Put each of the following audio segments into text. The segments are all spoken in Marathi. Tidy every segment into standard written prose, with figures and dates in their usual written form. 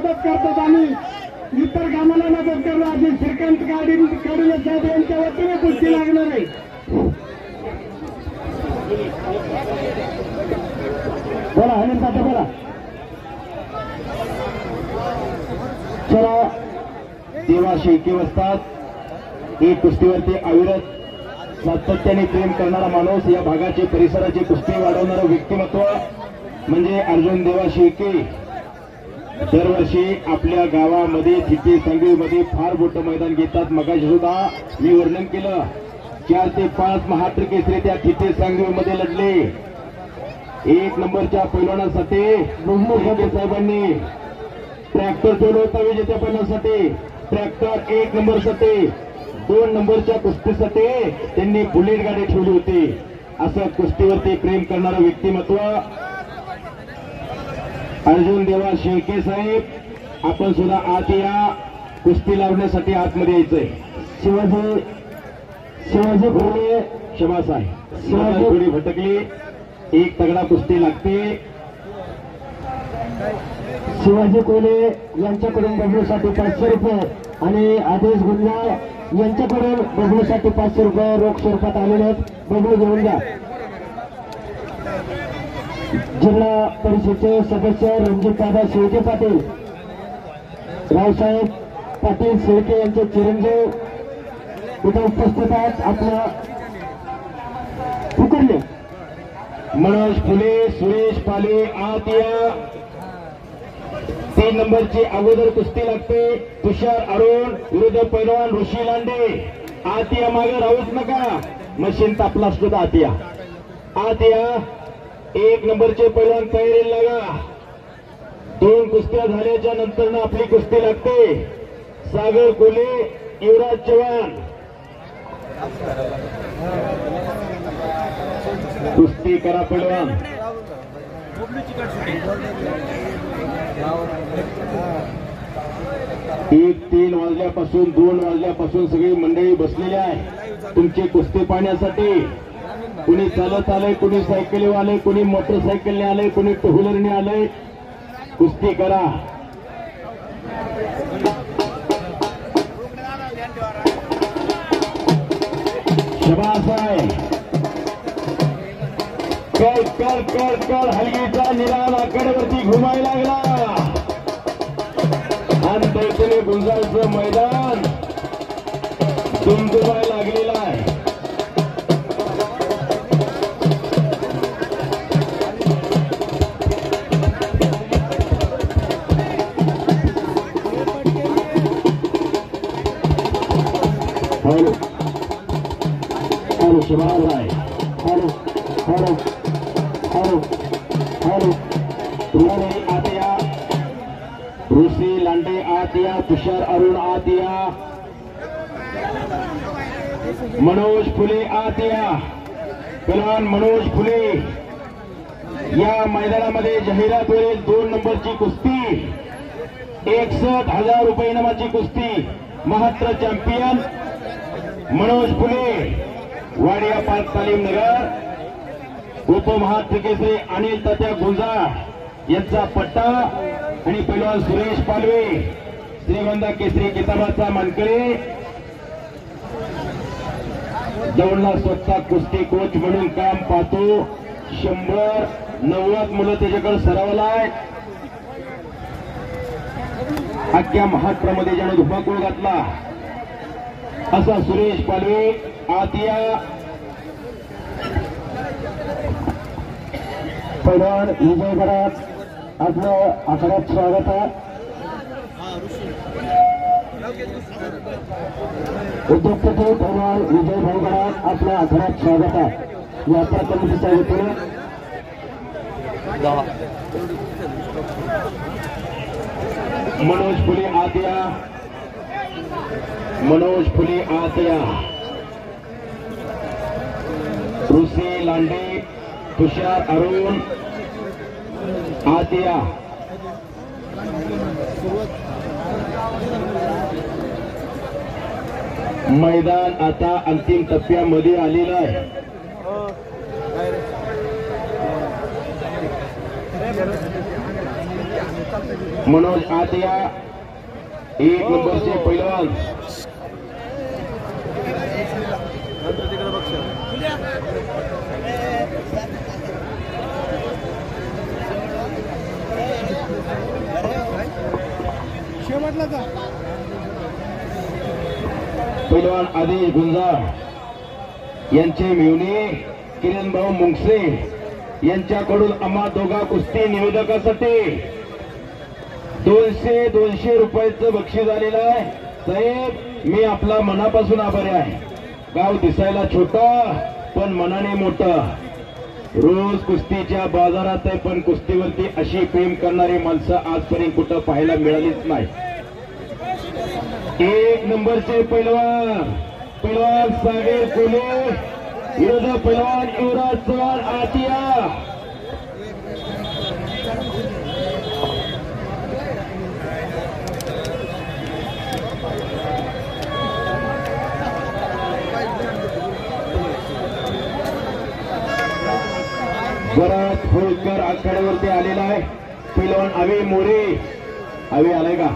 मदत करतात आणि इतर कामाला मदत करतात. आधी श्रीकांत कडे साहेब यांच्या वतीने कुस्ती लागणार आहे. बोला अनिल पाटे बोला. चला देवा शेळके वस्तात ही कुस्तीवरती अविरत सातत्याने प्रेम करणारा माणूस, या भागाचे परिसराची कुस्ती वाढवणारं व्यक्तिमत्व म्हणजे अर्जुन देवा शेळके. दरवर्षी आपल्या गावामध्ये थिटे सांगवीमध्ये फार मोठं मैदान घेतात. मगाशी सुद्धा मी वर्णन केलं 4 ते 5 महाराष्ट्र केसरी त्या थिटे सांगवीमध्ये लढले. 1 नंबरच्या पैलवानासाठी मुंबई साहेबांनी ट्रॅक्टर ठेवलं होतं विजेत्या पैलवानासाठी. ट्रॅक्टर 1 नंबरसाठी, 2 नंबरच्या कुस्तीसाठी त्यांनी बुलेट गाडी ठेवली होती. असं कुस्तीवरती प्रेम करणारं व्यक्तिमत्व अर्जुन देवा शेळके साहेब. आपण सुद्धा आत या, कुस्ती लावण्यासाठी आतमध्ये यायचंय. शिवाजी घोडे शबास आहे. शिवाजी घोडी भटकली, एक तगडा कुस्ती लागते. शिवाजी कोले यांच्याकडून बबलूसाठी 500 रुपये आणि आदेश गुंजाळ यांच्याकडून बबलूसाठी 500 रुपये रोख स्वरूपात आलेले आहेत. बबलू घेऊन घ्या. जिल्हा परिषदेचे सदस्य रणजितदादा शेळके पाटील, रावसाहेब पाटील शेळके यांचे चिरंजीव इथे उपस्थित आहेत. आपल्या पुकारले मनोज फुले, सुरेश पाले आत या. 3 नंबरची अगोदर कुस्ती लागते. तुषार अरुण विरुद्ध पैलवान ऋषी लांडे. आत या, मागे राहूच नका. मशीन तापला सुद्धा आत या, आत या. 1 नंबरचे पैलवान तयारीला लागा. 2 कुस्त्या झाल्याच्या नंतर आपली कुस्ती लागते. सागर कोले, युवराज चव्हाण. कुस्ती करा पैलवान. 1-3 वाजल्यापासून 2 वाजल्यापासून सगळी मंडळी बसलेली आहे तुमची कुस्ती पाहण्यासाठी. कुणी चालत आलंय, कुणी सायकलीवर आलंय, कुणी मोटरसायकलने आलंय, कुणी टू व्हीलरने आलंय. कुस्ती करा. शबास आहे. कर कर कर कर हलगीचा निराल आकड्यावरती घुमायला लागला आणि त्याने गुंजाळचं मैदान दुमदुमायला लागलेलं आहे. हॅलो हॅलो शबास आहे. हॅलो हॅलो हॅलो हॅलो आत या. ऋषी लांडे आत या. तुषार अरुण आत या. मनोज फुले आत या. पैलवान मनोज फुले. या मैदानामध्ये जाहिरात होईल 2 नंबरची कुस्ती. 61,000 रुपये इनामाची कुस्ती. महाराष्ट्र चॅम्पियन मनोज फुले, वाडिया पार्क तालीम नगर. उपमहाराष्ट्र केसरी अनिल तात्या गुंजाळ यांचा पट्टा आणि पैलवान सुरेश पालवे श्रीगोंदा केसरी किताबाचा मानकरी. दौडला स्वतः कुस्ती कोच म्हणून काम पाहतो. 100-90 मुलं त्याच्याकडे सरावला आहे. अख्ख्या महाराष्ट्रामध्ये ज्यानं धुमाकूळ घातला असा सुरेश पालवे आत या. पैलवान विजय गडात आपलं आखाड्यात स्वागत आहे. उद्योगपती पैलवान विजय भाऊ गडात आपल्या आखाड्यात स्वागत आहे. यात्रा कमिटीच्या वतीने मनोज फुले आत या. मनोज फुले आत या. ऋषी लांडे, तुषार अरुण आत या. मैदान आता अंतिम टप्प्यामध्ये आलेलं आहे. मनोज आतिया 1 नंबरचे पैलवान पैलवान आदेश गुंजार यांचे मेहुणे किरण भाऊ मुंगसे यांच्याकडून आम्हा दोघा कुस्ती निवेदकासाठी 200 रुपयाचं बक्षीस आलेलं आहे. साहेब मी आपला मनापासून आभारी आहे. गाव दिसायला छोटा पण मनाने मोठं. रोज कुस्तीच्या बाजारात आहे पण कुस्तीवरती अशी प्रेम करणारी माणसं आजपर्यंत कुठं पाहायला मिळालीच नाही. 1 नंबरचे पैलवान सागर कोले विरोधी पैलवान युवराज चव्हाण आतिया. भरत होळकर आखाड्यावरती आलेला आहे. पैलवान आवे मोरे. आवे आलाय का?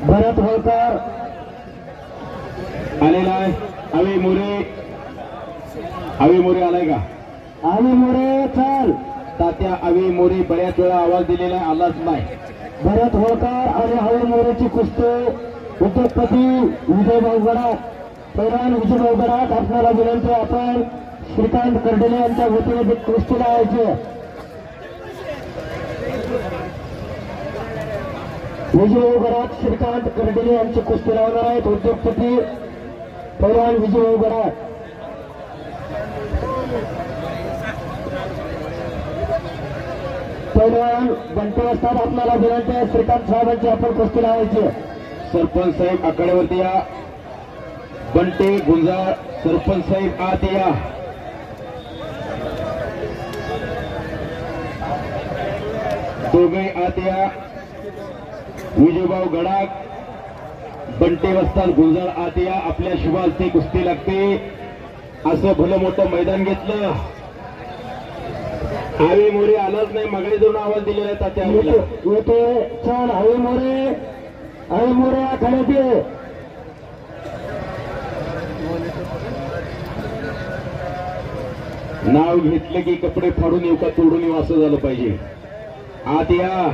भरत होळकर आलेला आहे. आवी मोरे आलाय का? आवी मोरे चल. तात्या आवी मोरे बऱ्याच वेळा आवाज दिलेला आहे, आलाच नाही. भरत होळकर आणि आवी मोरेची कुस्ती उद्योगपती विजय भाऊगडात पैलवान विजय भाऊगडात आपल्याला विनंती आपण श्रीकांत कर्डिले यांच्या वतीने कुस्ती लावायची. विजय गडात श्रीकांत कर्डिले यांची कुस्ती लावणार आहेत. उद्योगपती पैलवान विजय गडात. पैलवान बंटे असतात आपल्याला विनंती आहे श्रीकांत साहेबांची आपण कुस्ती लावायची. सरपंच साहेब आखाड्यावरती या. बंटे गुंजार सरपंच साहेब आत या. दोघे आत या. विजयभाऊ गडाक बंटे वस्ताद गुंजार आतिया आपल्या शुभास्ते कुस्ती लागते. असं भलं मोठं मैदान घेतलं. आवी मोरे आलाच नाही. मागणी जाऊन आवाज दिलेला आहे तात्या येते. छान आवी मोरे आखाड्यात ये. नाव घेतलं की कपडे फाडून येऊ का तोडून येऊ असं झालं पाहिजे. आत या.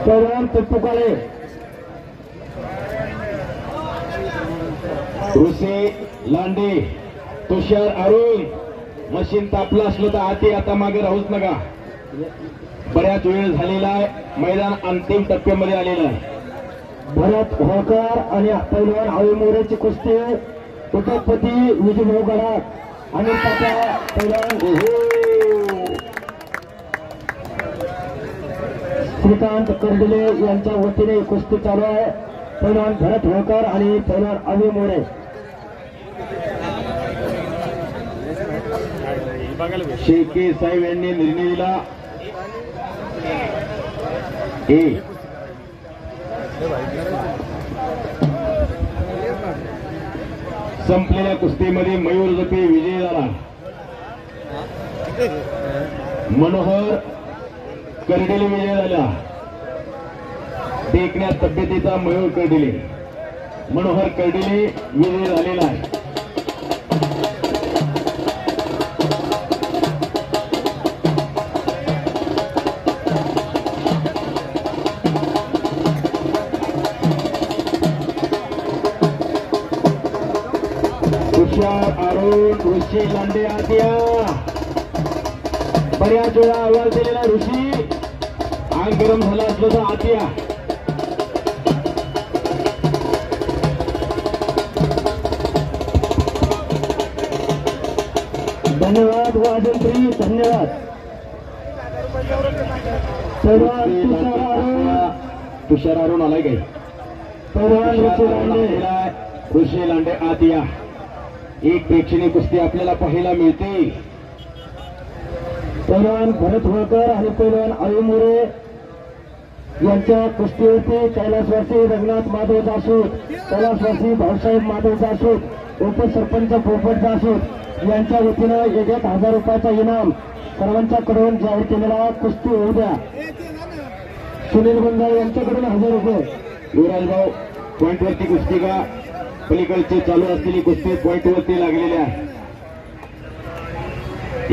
पैलवान पुकाळे ऋषी लांडे तुषार अरुण. मशीन तापलं असलं तर आती आता मागे राहूच नका. बऱ्याच वेळ झालेला आहे. मैदान अंतिम टप्प्यामध्ये आलेलं आहे. भरत होळकर आणि पैलवान आवी मोरेची कुस्ती उद्योगपती विजयभाऊ गडाख आणि तात्या पैलवान श्रीकांत कर्डिले यांच्या वतीने कुस्ती चालू आहे. पैलवान भरत होळकर आणि पैलवान आवी मोरे. शेके साहेब यांनी निर्णय दिला. संपलेल्या कुस्तीमध्ये मयूर जपे विजय झाला. मनोहर कर्डिले विजय झाला. देखण्या तब्येतीचा मयूर कर्डिले मनोहर कर्डिले विजय झालेला आहे. तुषार आरोग्य अरुण ऋषी लांडे आत्या. बऱ्याच वेळा आवाज दिलेला ऋषी अंग गरम झाला असलं तर आत्या. धन्यवाद वाजंत्री, धन्यवाद. तुषार अरुण आलाय काय? ऋषी लांडे आतिया. एक प्रेक्षणीय कुस्ती आपल्याला पाहायला मिळते. पैलवान भरत होळकर आणि पैलवान अळी मोरे यांच्या कुस्तीवरती कैलासवासी रंगनाथ माधव जासूद, कैलासवासी भाऊसाहेब माधव जासूद, उपसरपंच पोपट जासूद यांच्या वतीनं 1,000 रुपयाचा इनाम सर्वांच्याकडून जाहीर केलेला. कुस्ती होऊ द्या. सुनील गुंजाळ यांच्याकडून 1,000 रुपये. युवराजभाऊ पॉईंटवरती कुस्ती का पलीकडची चालू असलेली कुस्ती पॉईंटवरती लागलेली आहे.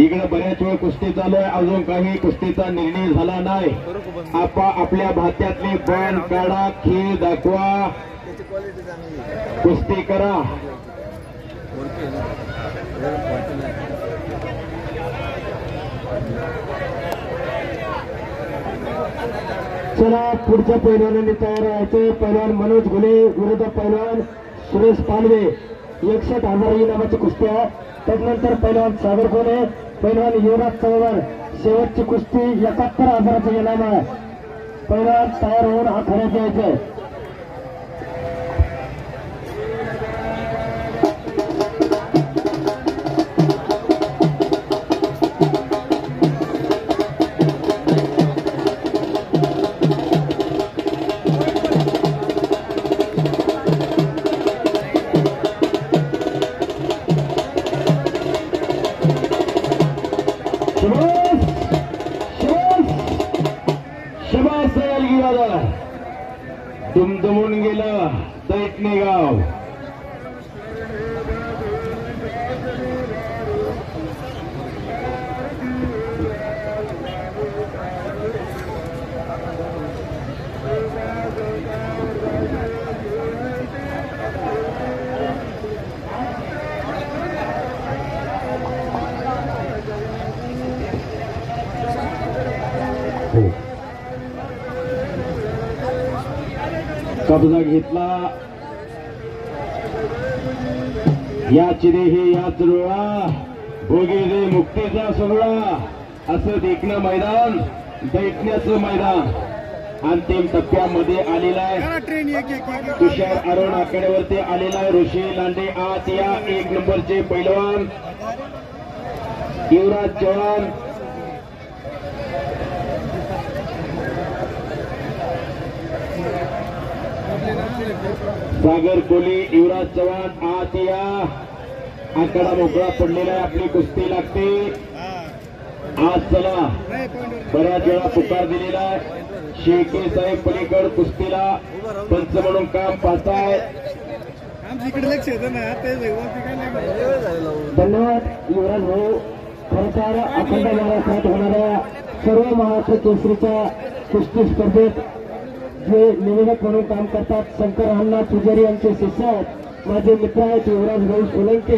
इकडे बऱ्याच वेळ कुस्ती चालू आहे. अजून काही कुस्तीचा निर्णय झाला नाही. आपल्या भात्यातले बॉल काढा, खेळ दाखवा, कुस्ती करा. चला पुढच्या पैलवानांनी तयार व्हायचे. पैलवान मनोज घुले विरुद्ध पैलवान सुरेश पालवे. 61,000 इनामाची कुस्ती आहे. त्यानंतर पैलवान सागर कोणे, पैलवान युवराज चव्हाण. शेवटची कुस्ती 71,000चं इनाम आहे. पैलवान तयार होऊन आखाड्यात यायचे. दुमदुमून गेलं दैठणे गाव. कब्जा घेतला. या चिरेही याच डोळा भोगे दे मुक्तीचा सोहळा असं देखणं मैदान दैठण्याचं मैदान अंतिम टप्प्यामध्ये आलेला आहे. तुषार अरुण आकड्यावरती आलेला आहे. ऋषी लांडे आत या 1 नंबरचे पैलवान युवराज चव्हाण. सागर कोली युवराज चव्हाण आत या. आकडा मोकळा पडलेला आहे. आपली कुस्ती लागते आज. चला बऱ्याच वेळा पुकार दिलेला आहे. शेळके साहेब पलीकड कुस्तीला पंच म्हणून काम पाहताय. धन्यवाद युवराज भाऊ. खरंतर अखंड महाराष्ट्रात होणाऱ्या सर्व महाराष्ट्र केसरीच्या कुस्ती स्पर्धेत जे निवेदक म्हणून काम करतात शंकर अण्णा पुजारी यांचे शिष्य आहेत, माझे मित्र आहेत युवराज भाऊ सोलंके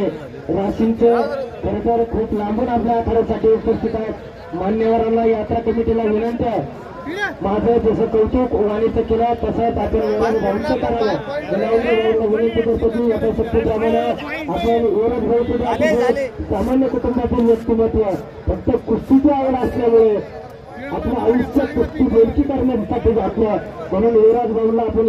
राशींचे. खरंतर खूप लांबून आपल्या आखाड्यासाठी उपस्थित आहेत. मान्यवरांना यात्रा कमिटीला विनंती आहे, माझं जसं कौतुक वाणीचं केलं तसंच आपण युवराज भाऊंचं करावं. विनंती करतो की यथाशक्तीप्रमाणे आपण युवराज भाऊ सामान्य कुटुंबातील व्यक्तिमत्व फक्त कुस्तीची आवड असल्यामुळे आपलं आयुष्य कुस्ती बोलकी करण्यासाठी घातलं. म्हणून युवराज भाऊला आपण